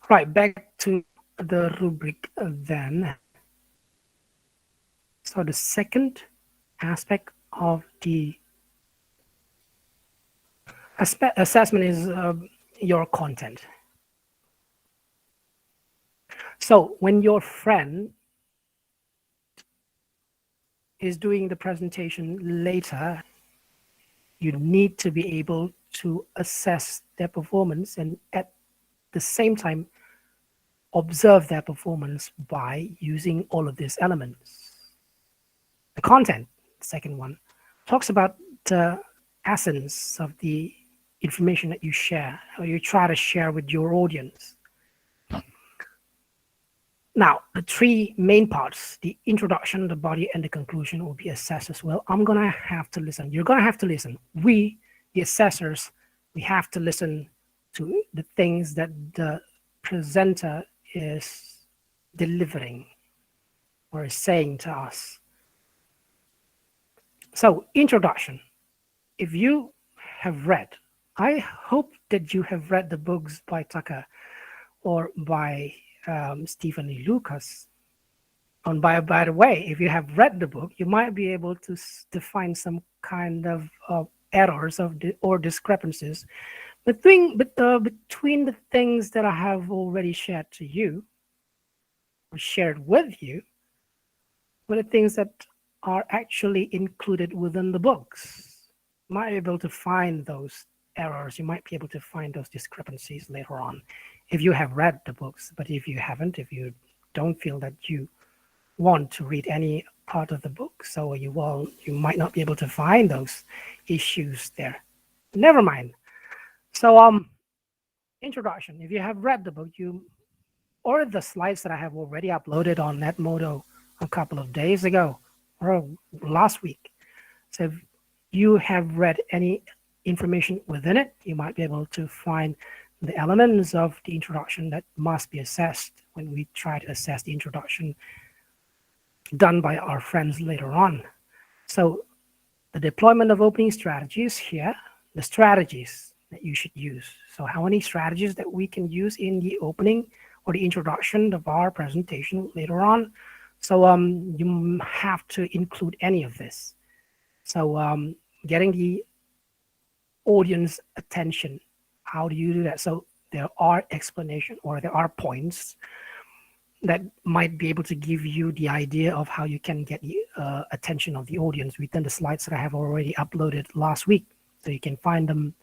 Right, back to the rubric then. So the second aspect of the assessment is your content. So when your friend is doing the presentation later, you need to be able to assess their performance and at the same time observe their performance by using all of these elements. The content, the second one, talks about the essence of the information that you share or you try to share with your audience. Now, the three main parts, the introduction, the body, and the conclusion will be assessed as well. I'm going to have to listen. You're going to have to listen. We, the assessors, we have to listen to the things that the presenter is delivering or is saying to us. So, introduction. If you have read, I hope that you have read the books by Tucker or by Stephen Lee Lucas. And by the way, if you have read the book, you might be able to find some kind of errors or discrepancies between the things that I have already shared to you or shared with you, with the things that are actually included within the books. You might be able to find those errors. You might be able to find those discrepancies later on if you have read the books. But if you haven't, if you don't feel that you want to read any part of the book, so you might not be able to find those issues there. Never mind. So introduction. If you have read the book, or the slides that I have already uploaded on Netmodo a couple of days ago or last week. So if you have read any information within it, you might be able to find the elements of the introduction that must be assessed when we try to assess the introduction done by our friends later on. So the deployment of opening strategies here, the strategies that you should use. So how many strategies that we can use in the opening or the introduction of our presentation later on. So you have to include any of this. So getting the audience attention, how do you do that? So there are explanations or there are points that might be able to give you the idea of how you can get the attention of the audience within the slides that I have already uploaded last week. So you can find them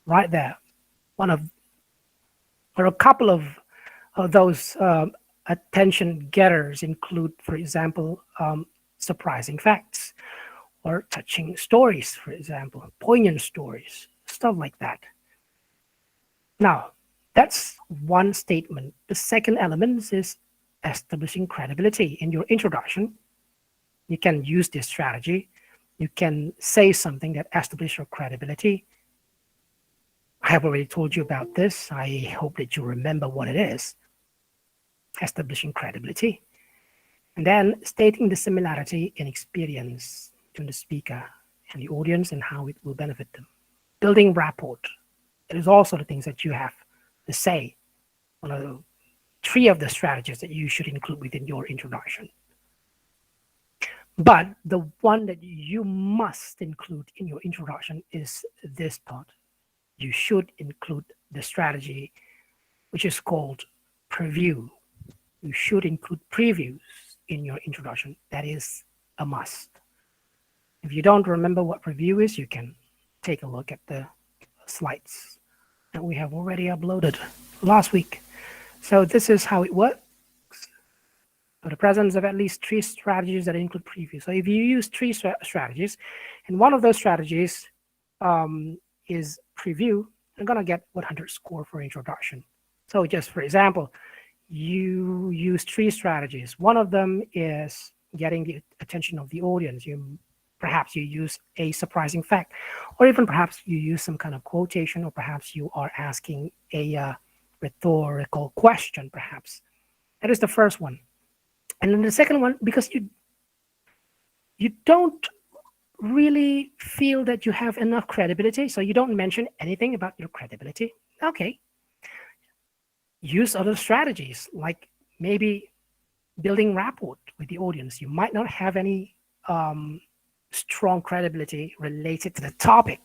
right there. Or a couple of those attention getters include, for example, surprising facts or touching stories, for example, poignant stories, stuff like that. Now, that's one statement. The second element is establishing credibility. In your introduction, you can use this strategy. You can say something that establishes your credibility. I have already told you about this. I hope that you remember what it is. Establishing credibility. And then stating the similarity in experience between the speaker and the audience and how it will benefit them. Building rapport. It is also the things that you have to say. One of the three of the strategies that you should include within your introduction. But the one that you must include in your introduction is this part. You should include the strategy, which is called preview. You should include previews in your introduction. That is a must. If you don't remember what preview is, you can take a look at the slides that we have already uploaded last week. So this is how it works. So the presence of at least 3 strategies that include preview. So if you use 3 strategies, and one of those strategies is preview, you're going to get 100 score for introduction. So just for example, you use 3 strategies. One of them is getting the attention of the audience. Perhaps you use a surprising fact, or even perhaps you use some kind of quotation, or perhaps you are asking a rhetorical question, perhaps. That is the first one. And then the second one, because you don't really feel that you have enough credibility, so you don't mention anything about your credibility. Okay. Use other strategies, like maybe building rapport with the audience. You might not have any strong credibility related to the topic,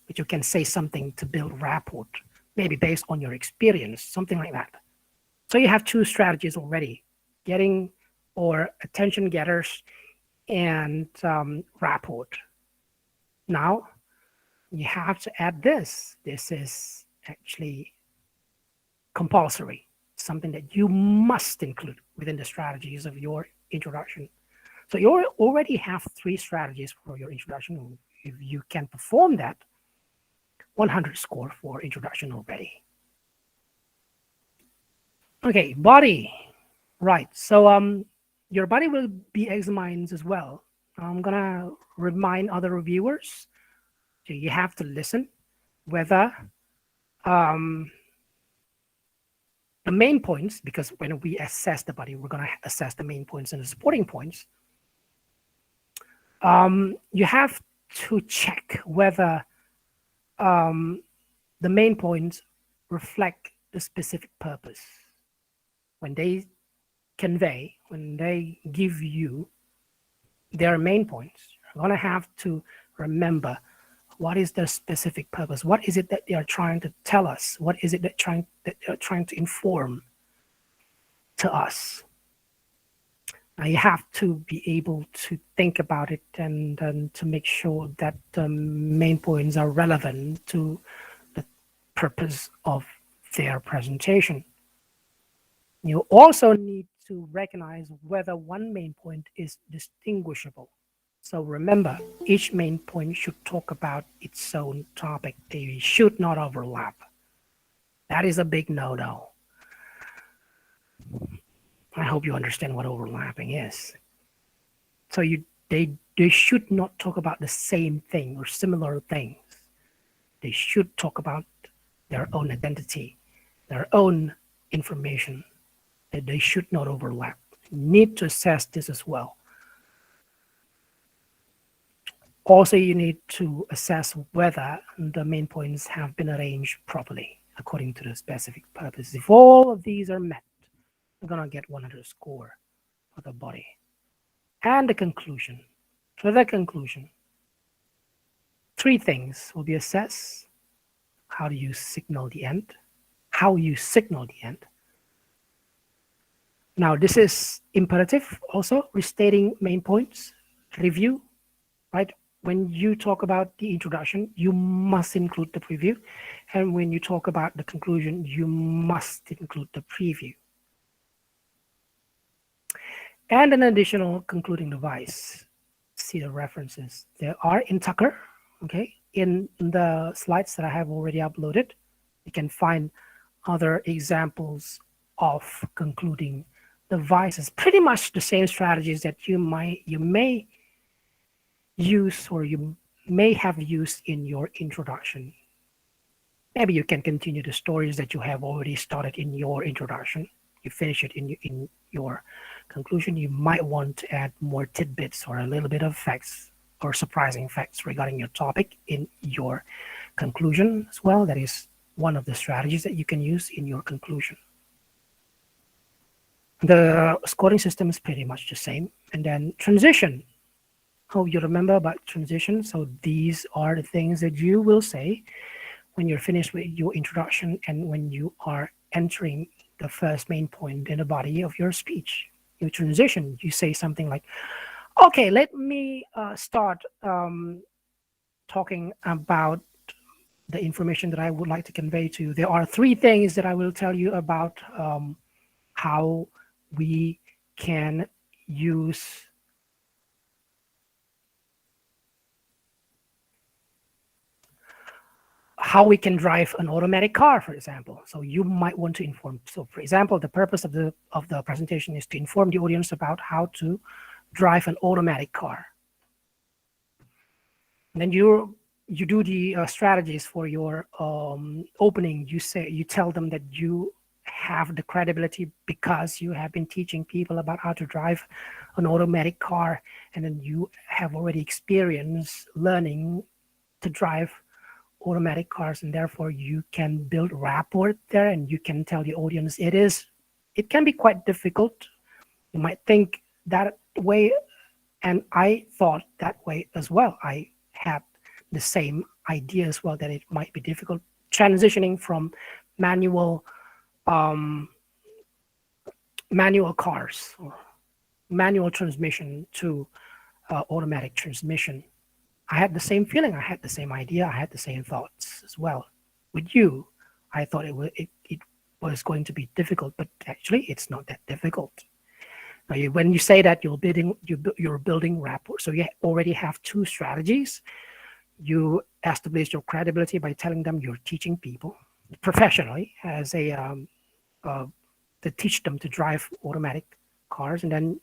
but you can say something to build rapport, maybe based on your experience, something like that. So you have two strategies already: getting or attention getters and rapport. Now you have to add this. This is actually compulsory, something that you must include within the strategies of your introduction. So you already have three strategies for your introduction. If you can perform that, 100 score for introduction already. Okay, body. Right. So your body will be examined as well. I'm gonna remind other reviewers. So you have to listen whether um, the main points, because when we assess the body, we're gonna assess the main points and the supporting points. You have to check whether the main points reflect the specific purpose. When they convey, when they give you their main points, you're going to have to remember what is their specific purpose. What is it that they are trying to tell us? What is it that they're trying to inform to us? Now you have to be able to think about it and to make sure that the main points are relevant to the purpose of their presentation. You also need to recognize whether one main point is distinguishable. So remember, each main point should talk about its own topic. They should not overlap. That is a big no-no. I hope you understand what overlapping is. So they should not talk about the same thing or similar things. They should talk about their own identity, their own information. That they should not overlap. You need to assess this as well. Also, you need to assess whether the main points have been arranged properly according to the specific purpose. If all of these are met, you're going to get 100 score for the body. And the conclusion. For the conclusion, three things will be assessed. How do you signal the end? How you signal the end. Now, this is imperative also, restating main points, review, right? When you talk about the introduction, you must include the preview. And when you talk about the conclusion, you must include the preview. And an additional concluding device. See the references. There are in Tucker, okay? In the slides that I have already uploaded, you can find other examples of concluding devices. Pretty much the same strategies that you may use or you may have used in your introduction. Maybe you can continue the stories that you have already started in your introduction. You finish it in your conclusion. You might want to add more tidbits or a little bit of facts or surprising facts regarding your topic in your conclusion as well. That is one of the strategies that you can use in your conclusion. The scoring system is pretty much the same. And then transition. Hope you remember about transition. So these are the things that you will say when you're finished with your introduction and when you are entering the first main point in the body of your speech. You transition, you say something like, okay, let me start talking about the information that I would like to convey to you. There are three things that I will tell you about how we can use how we can drive an automatic car, for example. So you might want to inform. So for example, the purpose of the presentation is to inform the audience about how to drive an automatic car. And then you do the strategies for your opening. You tell them that you have the credibility because you have been teaching people about how to drive an automatic car, and then you have already experienced learning to drive automatic cars, and therefore you can build rapport there, and you can tell the audience it can be quite difficult. You might think that way, and I thought that way as well. I had the same idea as well, that it might be difficult transitioning from manual um, manual cars or manual transmission to automatic transmission. I had the same feeling. I had the same idea. I had the same thoughts as well. With you, I thought it was going to be difficult, but actually, it's not that difficult. Now, when you say that you're building rapport, so you already have two strategies. You establish your credibility by telling them you're teaching people professionally as to teach them to drive automatic cars, and then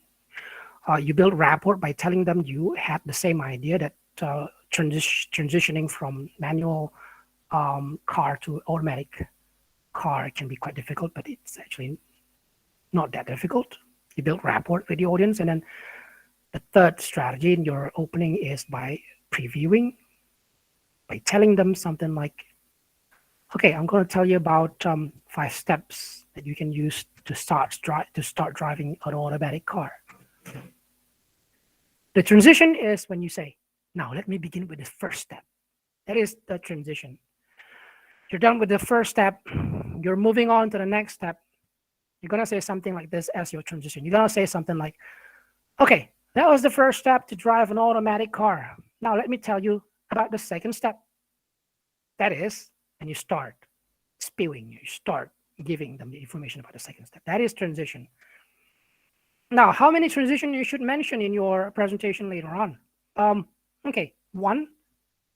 you build rapport by telling them you had the same idea, that transitioning from manual car to automatic car can be quite difficult, but it's actually not that difficult. You build rapport with the audience, and then the third strategy in your opening is by previewing, by telling them something like, okay, I'm going to tell you about 5 steps that you can use to start driving an automatic car. The transition is when you say, now let me begin with the first step. That is the transition. You're done with the first step, you're moving on to the next step. You're going to say something like this as your transition. You're going to say something like, okay, that was the first step to drive an automatic car. Now let me tell you about the second step. That is, and you start spewing, you start giving them the information about the second step. That is transition. Now, how many transitions you should mention in your presentation later on? Okay, 1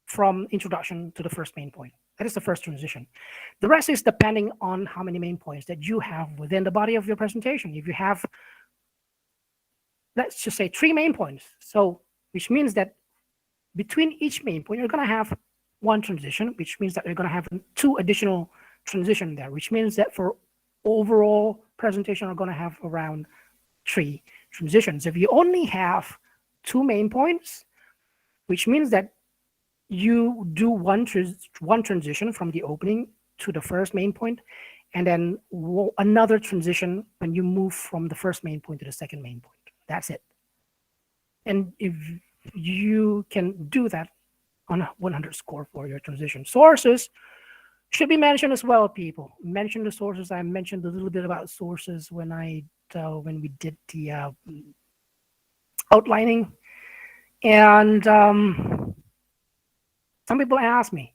from introduction to the first main point. That is the first transition. The rest is depending on how many main points that you have within the body of your presentation. If you have, let's just say 3 main points, so which means that between each main point, you're going to have 1 transition, which means that you're going to have 2 additional transition there, which means that for overall presentation, you're going to have around 3 transitions. If you only have 2 main points, which means that you do one transition from the opening to the first main point, and then another transition when you move from the first main point to the second main point. That's it. And if you can do that on a 100 score for your transition. Sources should be mentioned as well, people. Mention the sources. I mentioned a little bit about sources when we did the outlining. And some people ask me,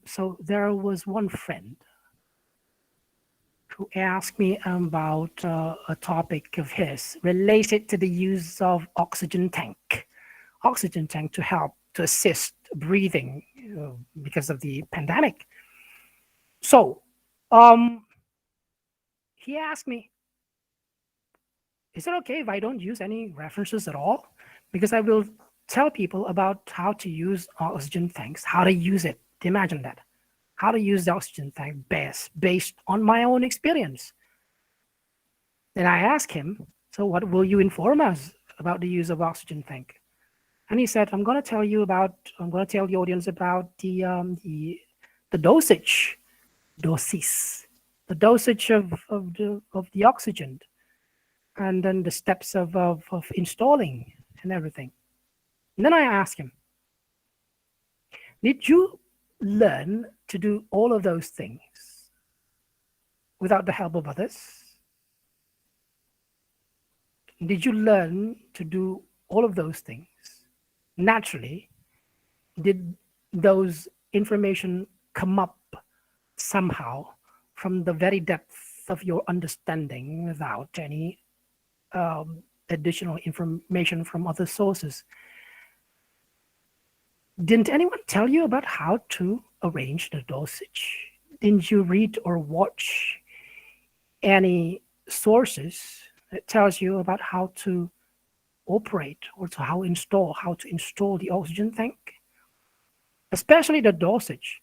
so there was one friend who asked me about a topic of his related to the use of oxygen tank to help to assist breathing because of the pandemic. So he asked me, is it okay if I don't use any references at all? Because I will tell people about how to use oxygen tanks, how to use it. Imagine that. How to use the oxygen tank based on my own experience. Then I asked him, so what will you inform us about the use of oxygen tank? And he said, I'm going to tell the audience about the dosage of the oxygen, and then the steps of installing and everything. And then I asked him, did you learn to do all of those things without the help of others? Did you learn to do all of those things naturally? Did those information come up somehow from the very depth of your understanding without any additional information from other sources? Didn't anyone tell you about how to arrange the dosage? Didn't you read or watch any sources that tells you about how to operate or how to install the oxygen tank? Especially the dosage.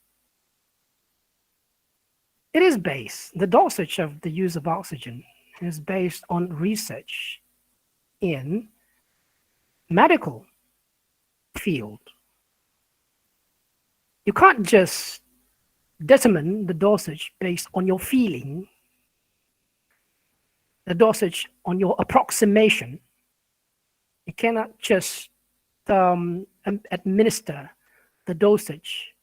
The dosage of the use of oxygen is based on research in medical field. You can't just determine the dosage based on your feeling, the dosage on your approximation. You cannot just administer the dosage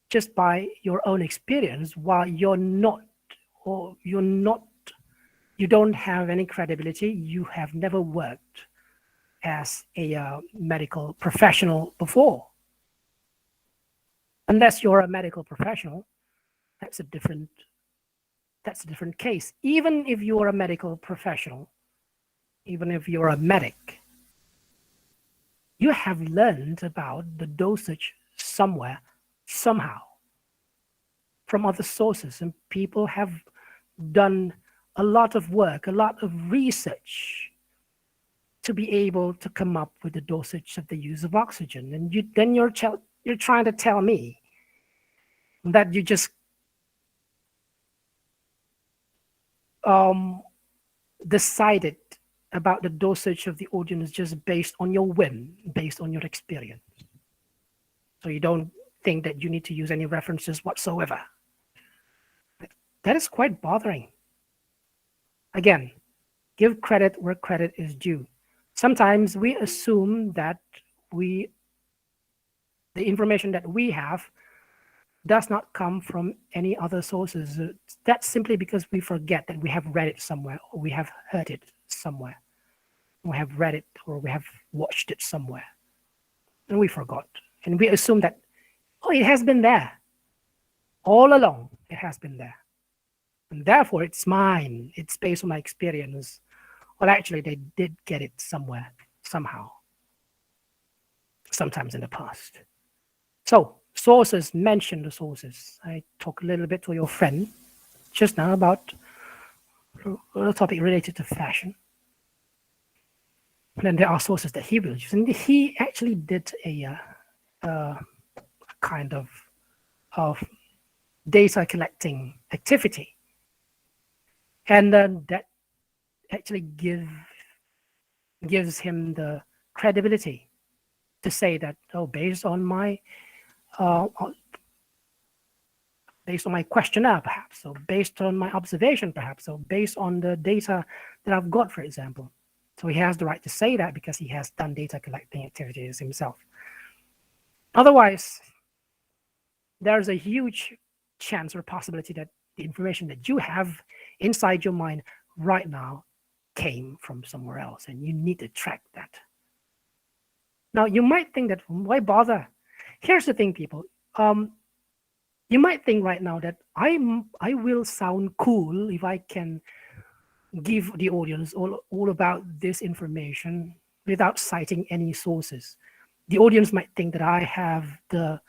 just by your own experience while you're not, you don't have any credibility. You have never worked as a medical professional before. Unless you're a medical professional, that's a different case. Even if you're a medical professional, even if you're a medic, you have learned about the dosage somewhere, somehow, from other sources, and people have done a lot of work, a lot of research to be able to come up with the dosage of the use of oxygen. And you're trying to tell me that you just decided about the dosage of the audience just based on your whim, based on your experience. So you don't think that you need to use any references whatsoever. That is quite bothering. Again, give credit where credit is due. Sometimes we assume that the information that we have does not come from any other sources. That's simply because we forget that we have read it somewhere, or we have heard it somewhere. We have read it or we have watched it somewhere, and we forgot. And we assume that, oh, it has been there. All along, it has been there. And therefore, it's mine. It's based on my experience. Well, actually, they did get it somewhere, somehow, sometimes in the past. So, sources, mention the sources. I talked a little bit to your friend just now about a topic related to fashion. And then there are sources that he will use. And he actually did a kind of data collecting activity. And then that actually gives him the credibility to say that, oh, based on my questionnaire, perhaps, or based on my observation, perhaps, or based on the data that I've got, for example. So he has the right to say that because he has done data collecting activities himself. Otherwise, there's a huge chance or possibility that the information that you have inside your mind right now came from somewhere else, and you need to track that. Now, you might think that, why bother? Here's the thing, people. You might think right now that I will sound cool if I can give the audience all about this information without citing any sources. The audience might think that I have the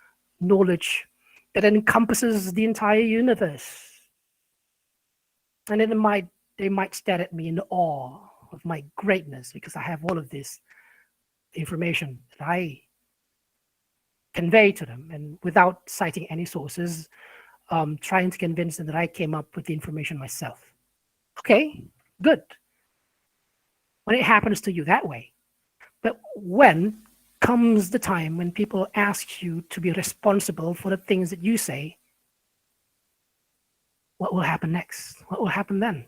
knowledge that encompasses the entire universe. And then they might stare at me in awe of my greatness because I have all of this information that I convey to them, and without citing any sources, trying to convince them that I came up with the information myself. Okay, good. When it happens to you that way. But when comes the time when people ask you to be responsible for the things that you say, what will happen next? What will happen then?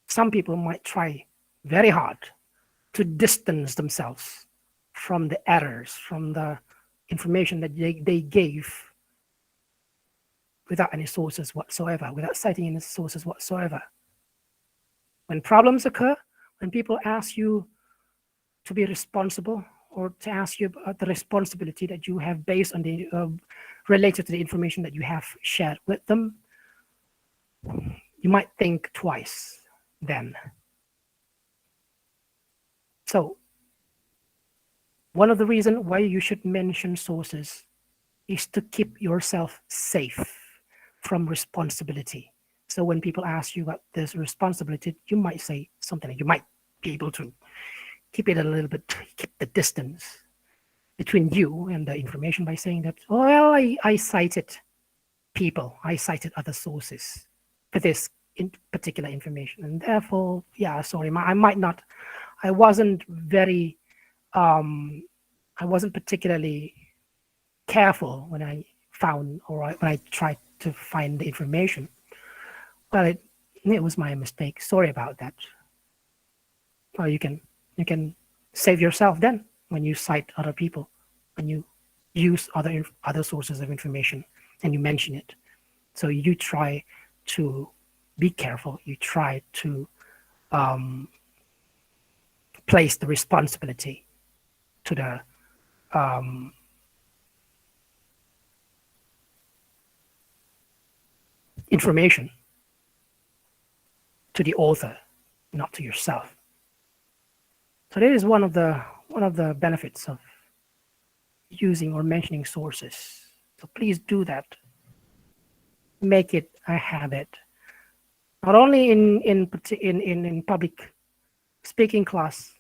Some people might try very hard to distance themselves from the errors, from the information that they gave without any sources whatsoever, without citing any sources whatsoever. When problems occur, when people ask you to be responsible or to ask you about the responsibility that you have based on the related to the information that you have shared with them, you might think twice then. So one of the reasons why you should mention sources is to keep yourself safe from responsibility. So when people ask you about this responsibility, you might say something. You might be able to keep it a little bit, keep the distance between you and the information by saying that, oh, well, I cited people, I cited other sources for this particular information. And therefore, yeah, sorry, I wasn't particularly careful when I found or when I tried to find the information. Well, it was my mistake. Sorry about that. Well, you can save yourself then when you cite other people, when you use other sources of information and you mention it. So you try to be careful. You try to um, place the responsibility to the um, information to the author, not to yourself. So that is one of the benefits of using or mentioning sources. So please do that. Make it a habit, not only in public speaking class,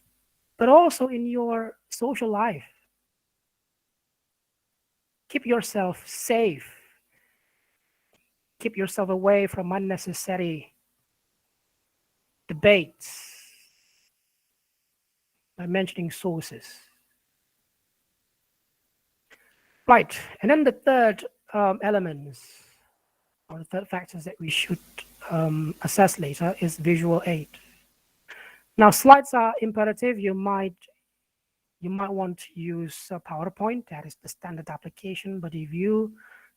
but also in your social life. Keep yourself safe. Keep yourself away from unnecessary debates by mentioning sources. Right, and then the third elements or the third factors that we should assess later is visual aid. Now, slides are imperative. You might want to use PowerPoint. That is the standard application. But if you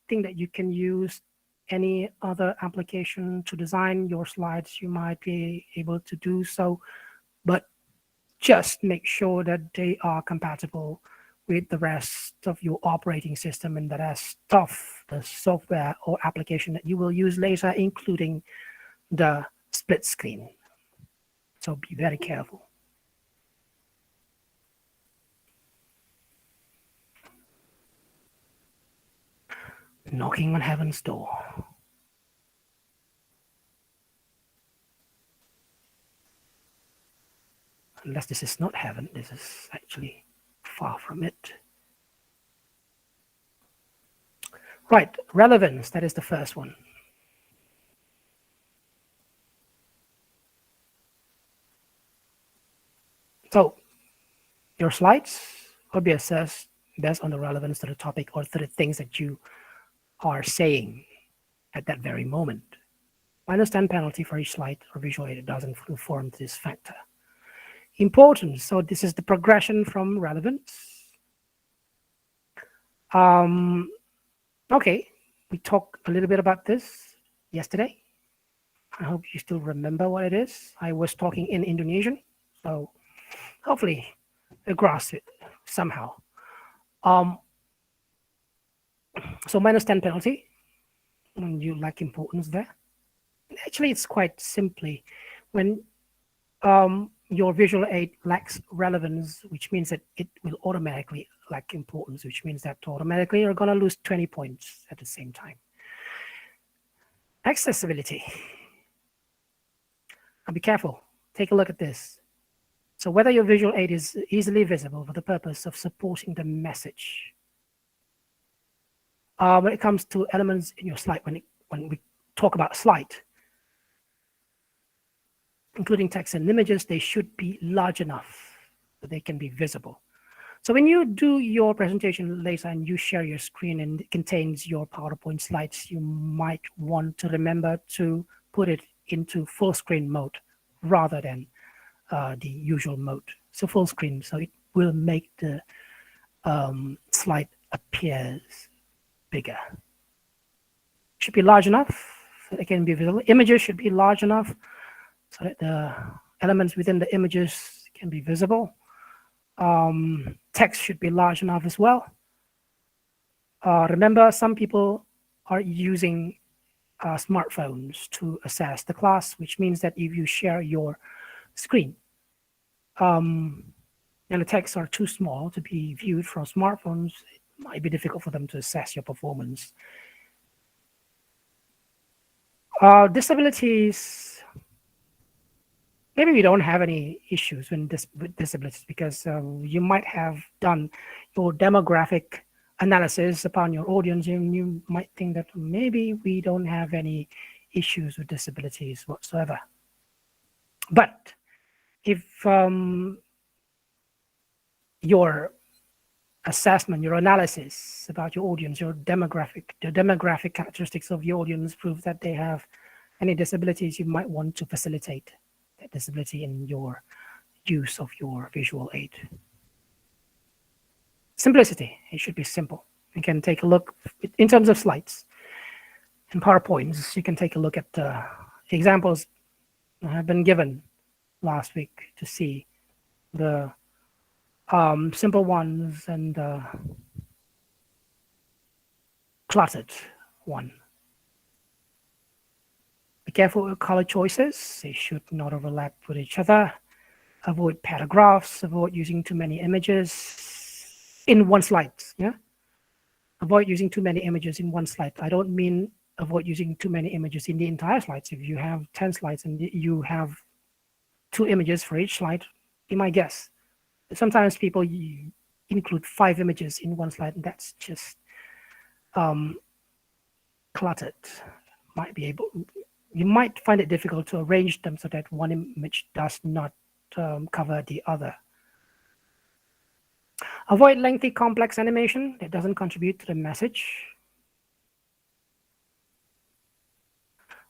think that you can use any other application to design your slides, you might be able to do so. But just make sure that they are compatible with the rest of your operating system and the rest of the software or application that you will use later, including the split screen. So be very careful. Knocking on heaven's door. Unless this is not heaven, this is actually far from it. Right, relevance, that is the first one. So your slides will be assessed based on the relevance to the topic or to the things that you are saying at that very moment. -10 penalty for each slide or visual aid doesn't inform this factor. Importance, so this is the progression from relevance. Okay, we talked a little bit about this yesterday. I hope you still remember what it is. I was talking in Indonesian, so hopefully you grasp it somehow. So -10 penalty, when you lack importance there. Actually, it's quite simply when your visual aid lacks relevance, which means that it will automatically lack importance, which means that automatically you're going to lose 20 points at the same time. Accessibility. Now be careful. Take a look at this. So whether your visual aid is easily visible for the purpose of supporting the message. When it comes to elements in your slide, when we talk about a slide, including text and images, they should be large enough that they can be visible. So when you do your presentation later and you share your screen and it contains your PowerPoint slides, you might want to remember to put it into full screen mode rather than the usual mode. So full screen, so it will make the slide appear bigger. Should be large enough so it can be visible. Images should be large enough so that the elements within the images can be visible. Text should be large enough as well. Remember, some people are using smartphones to assess the class, which means that if you share your screen and the texts are too small to be viewed from smartphones, it might be difficult for them to assess your performance. Disabilities, maybe we don't have any issues with disabilities because you might have done your demographic analysis upon your audience, and you might think that maybe we don't have any issues with disabilities whatsoever. But if your assessment, your analysis about your audience, the demographic characteristics of your audience prove that they have any disabilities. You might want to facilitate that disability in your use of your visual aid. Simplicity, it should be simple. You can take a look in terms of slides and PowerPoints. You can take a look at the examples that have been given last week to see the simple ones and the cluttered one. Be careful with color choices. They should not overlap with each other. Avoid paragraphs. Avoid using too many images in one slide. Yeah. Avoid using too many images in one slide. I don't mean avoid using too many images in the entire slides. If you have 10 slides and you have 2 images for each slide, be my guess. Sometimes people include 5 images in one slide, and that's just cluttered. You might find it difficult to arrange them so that one image does not cover the other. Avoid lengthy, complex animation that doesn't contribute to the message.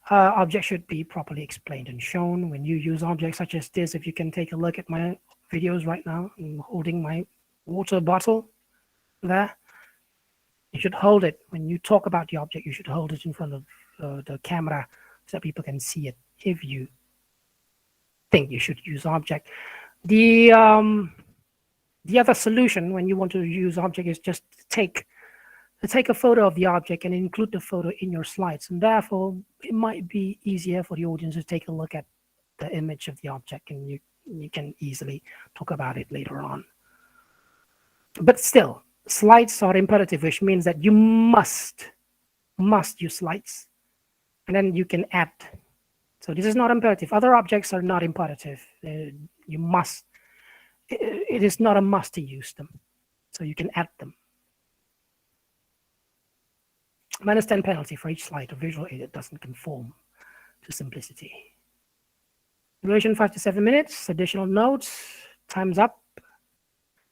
Objects should be properly explained and shown. When you use objects such as this, if you can take a look at my videos right now, I'm holding my water bottle there. You should hold it. When you talk about the object, you should hold it in front of the camera so that people can see it if you think you should use object. The other solution when you want to use object is just take a photo of the object and include the photo in your slides. And therefore, it might be easier for the audience to take a look at the image of the object, and you can easily talk about it later on. But still, slides are imperative, which means that you must use slides, and then you can add. So this is not imperative. Other objects are not imperative. You must. It is not a must to use them, so you can add them. -10 penalty for each slide of visual aid that doesn't conform to simplicity. Duration 5 to 7 minutes. Additional notes. Time's up.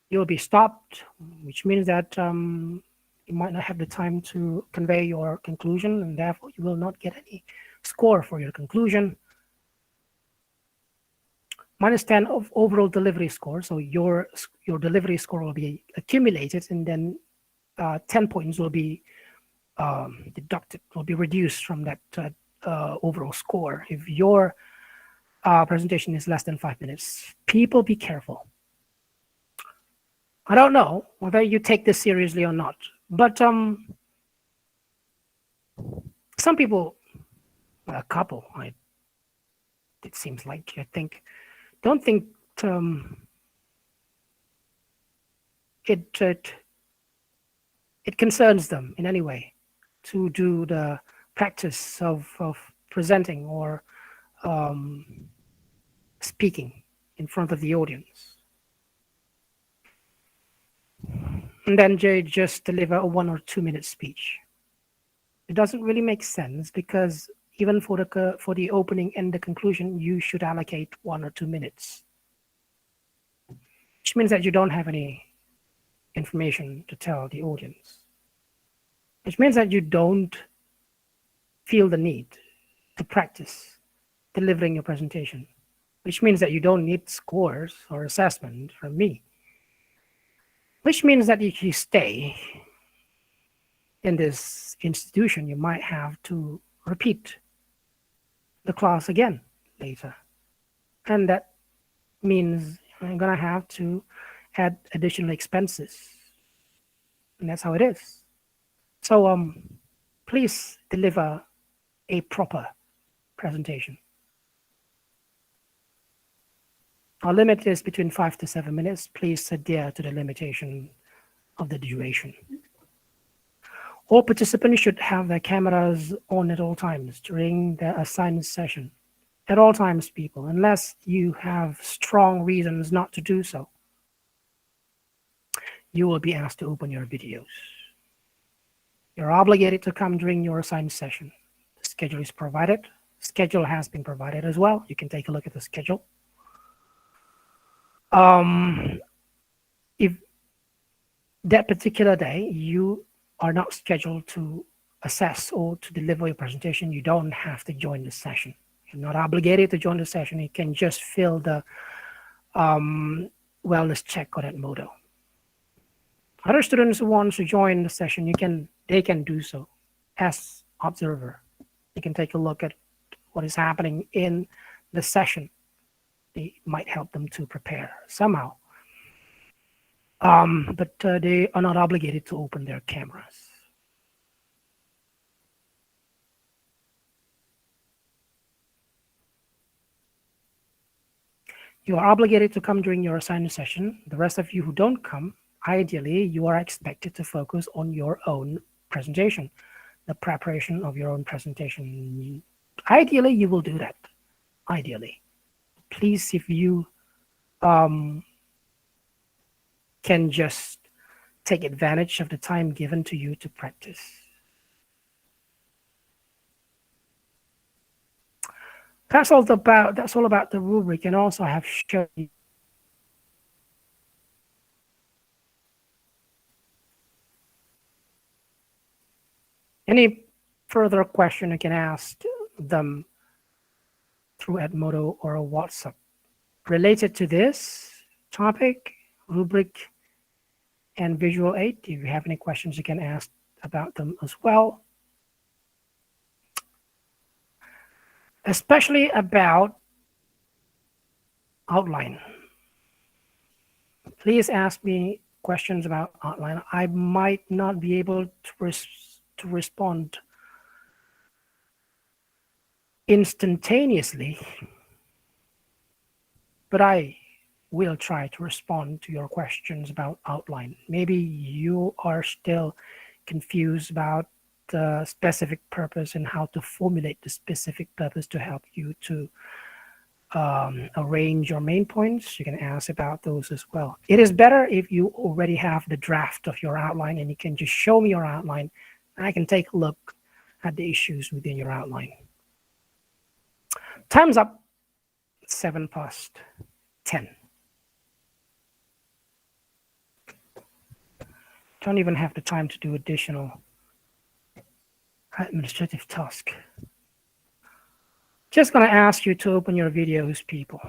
You'll be stopped, which means that you might not have the time to convey your conclusion, and therefore you will not get any score for your conclusion. -10 of overall delivery score. So your delivery score will be accumulated, and then 10 points will be deducted, will be reduced from that overall score. If your presentation is less than 5 minutes, people be careful. I don't know whether you take this seriously or not, but some people, a couple, it seems like, don't think it concerns them in any way to do the practice of presenting or speaking in front of the audience. And then they just deliver a 1 or 2 minute speech. It doesn't really make sense, because even for the opening and the conclusion, you should allocate 1 or 2 minutes, which means that you don't have any information to tell the audience, which means that you don't feel the need to practice delivering your presentation, which means that you don't need scores or assessment from me, which means that if you stay in this institution, you might have to repeat the class again later. And that means I'm going to have to add additional expenses. And that's how it is. So please deliver a proper presentation. Our limit is between 5 to 7 minutes. Please adhere to the limitation of the duration. All participants should have their cameras on at all times during their assigned session. At all times, people, unless you have strong reasons not to do so, you will be asked to open your videos. You're obligated to come during your assigned session. The schedule is provided. Schedule has been provided as well. You can take a look at the schedule. If that particular day you are not scheduled to assess or to deliver your presentation, you don't have to join the session. You're not obligated to join the session. You can just fill the wellness check on Edmodo. Other students who want to join the session, they can do so as observer. You can take a look at what is happening in the session. It might help them to prepare somehow. But they are not obligated to open their cameras. You are obligated to come during your assignment session. The rest of you who don't come, ideally, you are expected to focus on your own presentation, the preparation of your own presentation. Ideally, you will do that. Ideally. Please, if you can just take advantage of the time given to you to practice. That's all about the rubric, and also I have shown you any further question you can ask them through Edmodo or WhatsApp related to this topic, rubric, and visual aid. If you have any questions, you can ask about them as well, especially about outline. Please ask me questions about outline. I might not be able to respond instantaneously, but I will try to respond to your questions about outline. Maybe you are still confused about the specific purpose and how to formulate the specific purpose to help you to arrange your main points. You can ask about those as well. It is better if you already have the draft of your outline and you can just show me your outline. I can take a look at the issues within your outline. Time's up. 7:10. Don't even have the time to do additional administrative task. Just going to ask you to open your videos, people.